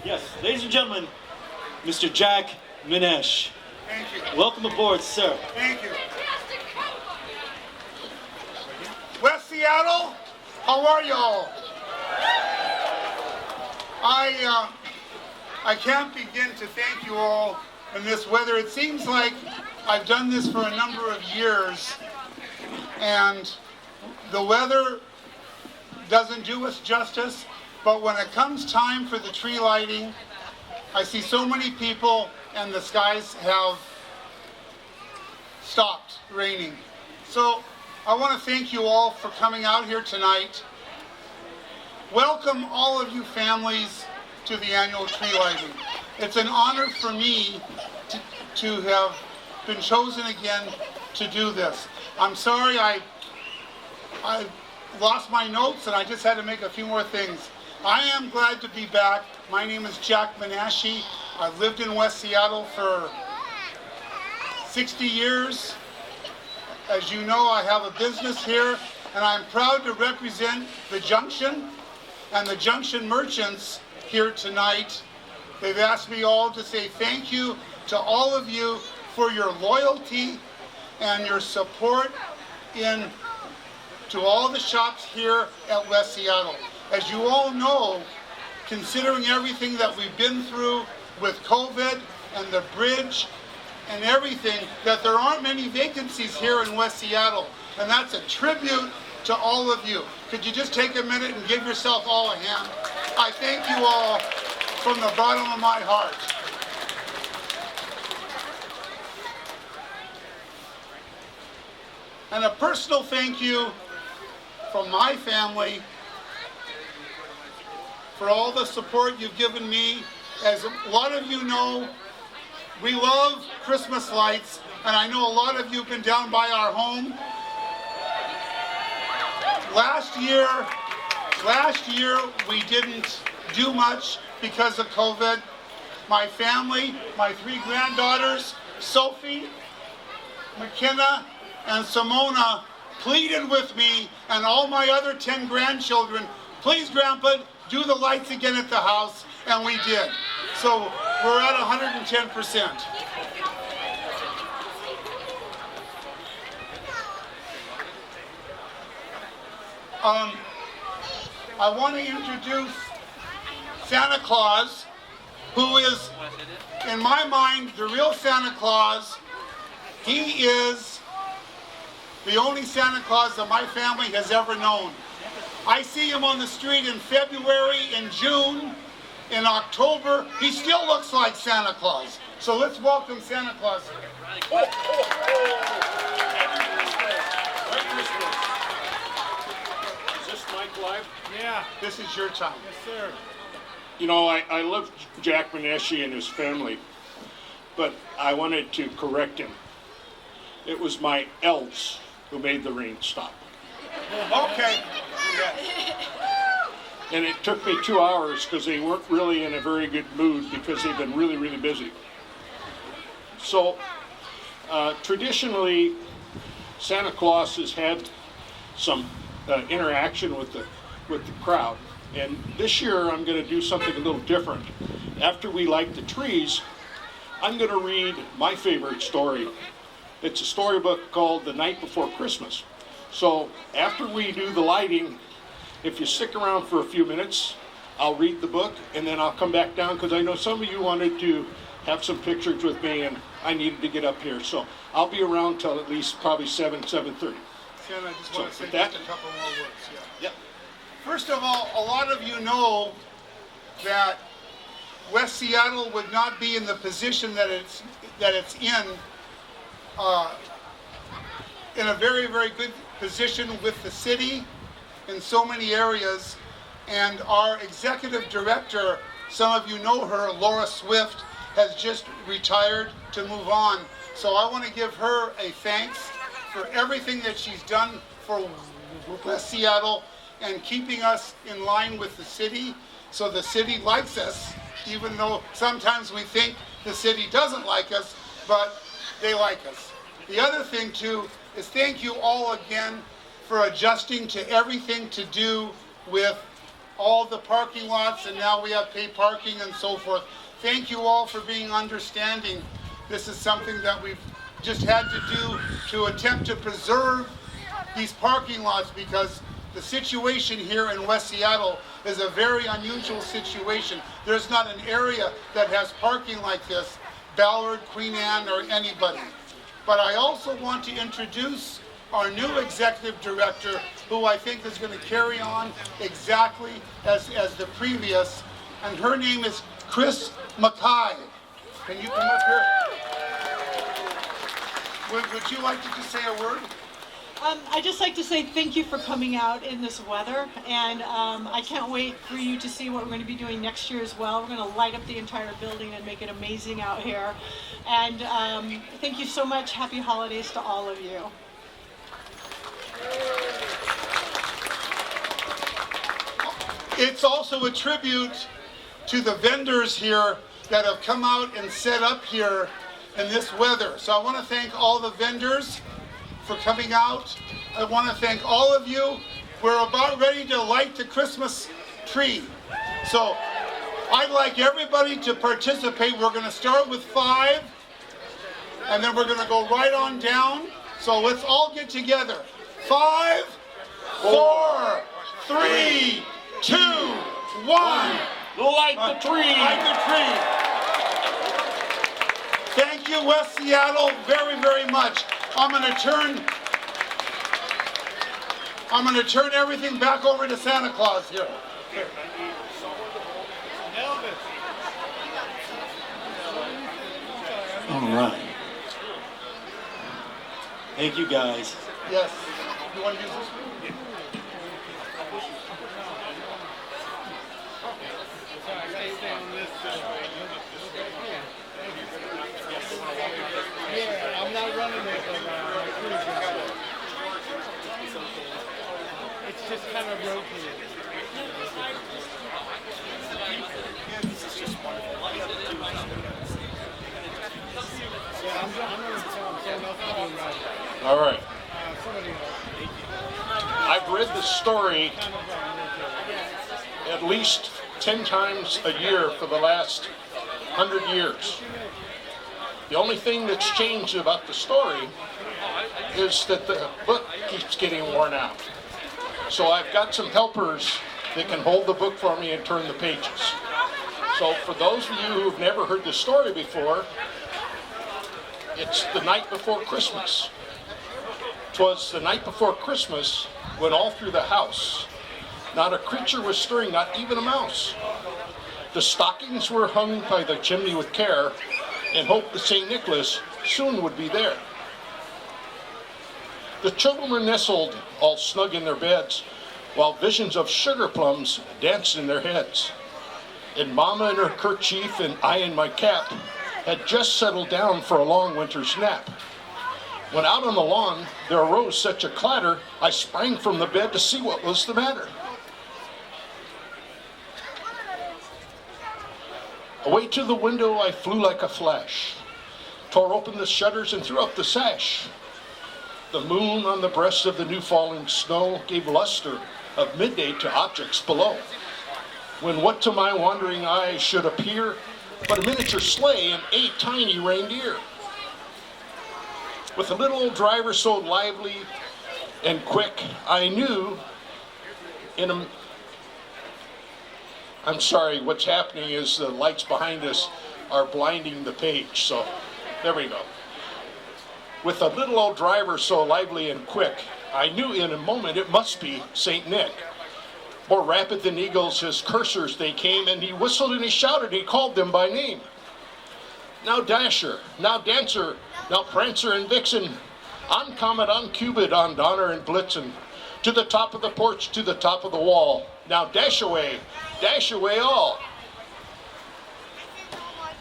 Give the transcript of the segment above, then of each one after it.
Yes, ladies and gentlemen, Mr. Jack Monashi. Thank you. Welcome aboard, sir. Thank you. West Seattle, how are y'all? I can't begin to thank you all in this weather. It seems like I've done this for a number of years, and the weather doesn't do us justice, but when it comes time for the tree lighting, I see so many people and the skies have stopped raining. So I want to thank you all for coming out here tonight. Welcome all of you families to the annual tree lighting. It's an honor for me to have been chosen again to do this. I'm sorry I lost my notes and I just had to make a few more things. I am glad to be back. My name is Jack Monashi. I've lived in West Seattle for 60 years. As you know, I have a business here, and I'm proud to represent the Junction and the Junction merchants here tonight. They've asked me all to say thank you to all of you for your loyalty and your support to all the shops here at West Seattle. As you all know, considering everything that we've been through with COVID and the bridge and everything, that there aren't many vacancies here in West Seattle, and that's a tribute to all of you. Could you just take a minute and give yourself all a hand? I thank you all from the bottom of my heart. And a personal thank you from my family for all the support you've given me. As a lot of you know, we love Christmas lights, and I know a lot of you have been down by our home. Last year we didn't do much because of COVID. My family, my 3 granddaughters, Sophie, McKenna, and Simona, pleaded with me and all my other 10 grandchildren, please, Grandpa, do the lights again at the house, and we did. So we're at 110%. I want to introduce Santa Claus, who is, in my mind, the real Santa Claus. He is the only Santa Claus that my family has ever known. I see him on the street in February, in June, in October. He still looks like Santa Claus. So let's welcome Santa Claus. Is this mic live? Yeah, this is your time. Yes, sir. You know, I love Jack Monashi and his family, but I wanted to correct him. It was my elves who made the rain stop. Okay. And it took me 2 hours because they weren't really in a very good mood because they've been really, really busy. So, traditionally, Santa Claus has had some interaction with the crowd. And this year, I'm going to do something a little different. After we light the trees, I'm going to read my favorite story. It's a storybook called The Night Before Christmas. So after we do the lighting, if you stick around for a few minutes, I'll read the book and then I'll come back down because I know some of you wanted to have some pictures with me and I needed to get up here. So I'll be around till at least probably 7:30. Sam, I just want to say that, just a couple more words. Yeah. First of all, a lot of you know that West Seattle would not be in the position that it's in a very, very good position with the city in so many areas. And our executive director, some of you know her, Laura Swift, has just retired to move on. So I want to give her a thanks for everything that she's done for West Seattle and keeping us in line with the city. So the city likes us, even though sometimes we think the city doesn't like us, but they like us. The other thing too is thank you all again for adjusting to everything to do with all the parking lots, and now we have paid parking and so forth. Thank you all for being understanding. This is something that we've just had to do to attempt to preserve these parking lots, because the situation here in West Seattle is a very unusual situation. There's not an area that has parking like this, Ballard, Queen Anne, or anybody. But I also want to introduce our new executive director, who I think is going to carry on exactly as the previous, and her name is Chris Makai. Can you come up here? Would you like to just say a word? I'd just like to say thank you for coming out in this weather, and I can't wait for you to see what we're going to be doing next year as well. We're going to light up the entire building and make it amazing out here. And thank you so much. Happy holidays to all of you. It's also a tribute to the vendors here that have come out and set up here in this weather. So I want to thank all the vendors for coming out. I want to thank all of you. We're about ready to light the Christmas tree. So I'd like everybody to participate. We're going to start with 5, and then we're going to go right on down. So let's all get together. 5, 4, 3, 2, 1. Light the tree! Light the tree. Thank you, West Seattle, very, very much. I'm going to turn everything back over to Santa Claus here. All right. Thank you, guys. Yes. You want to use this one? Yeah, I'm not running it like cruising. It's just kind of rotated. Yeah, I'm going to tell someone else to do right. All right. Somebody else. I've read the story at least 10 times a year for the last 100 years. The only thing that's changed about the story is that the book keeps getting worn out. So I've got some helpers that can hold the book for me and turn the pages. So for those of you who've never heard the story before, it's the night before Christmas. 'Twas the night before Christmas when all through the house, not a creature was stirring, not even a mouse. The stockings were hung by the chimney with care, and hoped that St. Nicholas soon would be there. The children were nestled all snug in their beds, while visions of sugar plums danced in their heads. And Mama in her kerchief and I in my cap had just settled down for a long winter's nap. When out on the lawn there arose such a clatter, I sprang from the bed to see what was the matter. Away to the window I flew like a flash, tore open the shutters and threw up the sash. The moon on the breast of the new falling snow gave luster of midday to objects below, when what to my wandering eyes should appear but a miniature sleigh and 8 tiny reindeer. With a little old driver so lively and quick, I knew I'm sorry, what's happening is the lights behind us are blinding the page, so there we go. With a little old driver so lively and quick, I knew in a moment it must be St. Nick. More rapid than eagles, his coursers they came, and he whistled and he shouted, he called them by name. Now Dasher, now Dancer, now Prancer and Vixen, on Comet, on Cupid, on Donner and Blitzen, to the top of the porch, to the top of the wall. Now dash away all.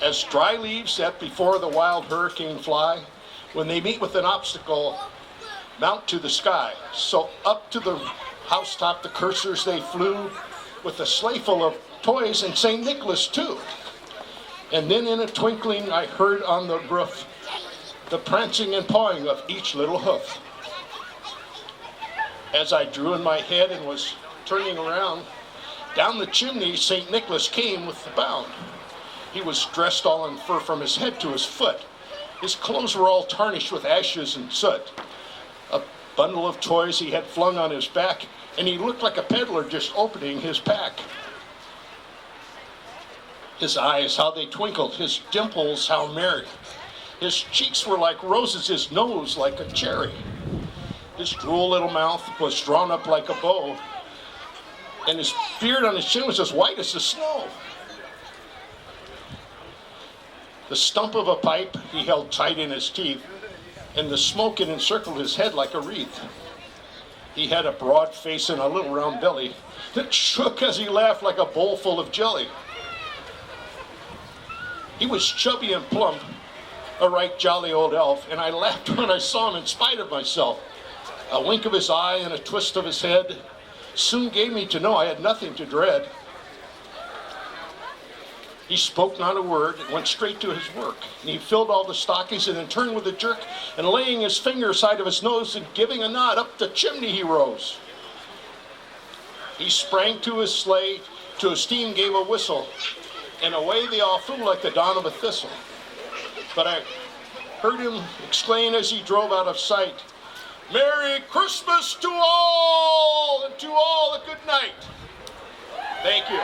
As dry leaves that before the wild hurricane fly, when they meet with an obstacle, mount to the sky. So up to the housetop the coursers they flew, with a sleigh full of toys and St. Nicholas too. And then in a twinkling I heard on the roof the prancing and pawing of each little hoof. As I drew in my head and was turning around, Down the chimney, St. Nicholas came with the bound. He was dressed all in fur from his head to his foot. His clothes were all tarnished with ashes and soot. A bundle of toys he had flung on his back, and he looked like a peddler just opening his pack. His eyes, how they twinkled, his dimples, how merry. His cheeks were like roses, his nose like a cherry. His droll little mouth was drawn up like a bow, and his beard on his chin was as white as the snow. The stump of a pipe he held tight in his teeth, and the smoke had encircled his head like a wreath. He had a broad face and a little round belly that shook as he laughed like a bowl full of jelly. He was chubby and plump, a right jolly old elf, and I laughed when I saw him in spite of myself. A wink of his eye and a twist of his head soon gave me to know I had nothing to dread. He spoke not a word and went straight to his work. And he filled all the stockings and then turned with a jerk, and laying his finger aside of his nose and giving a nod, up the chimney he rose. He sprang to his sleigh, to his team gave a whistle, and away they all flew like the dawn of a thistle. But I heard him exclaim as he drove out of sight, "Merry Christmas to all, and to all a good night." Thank you.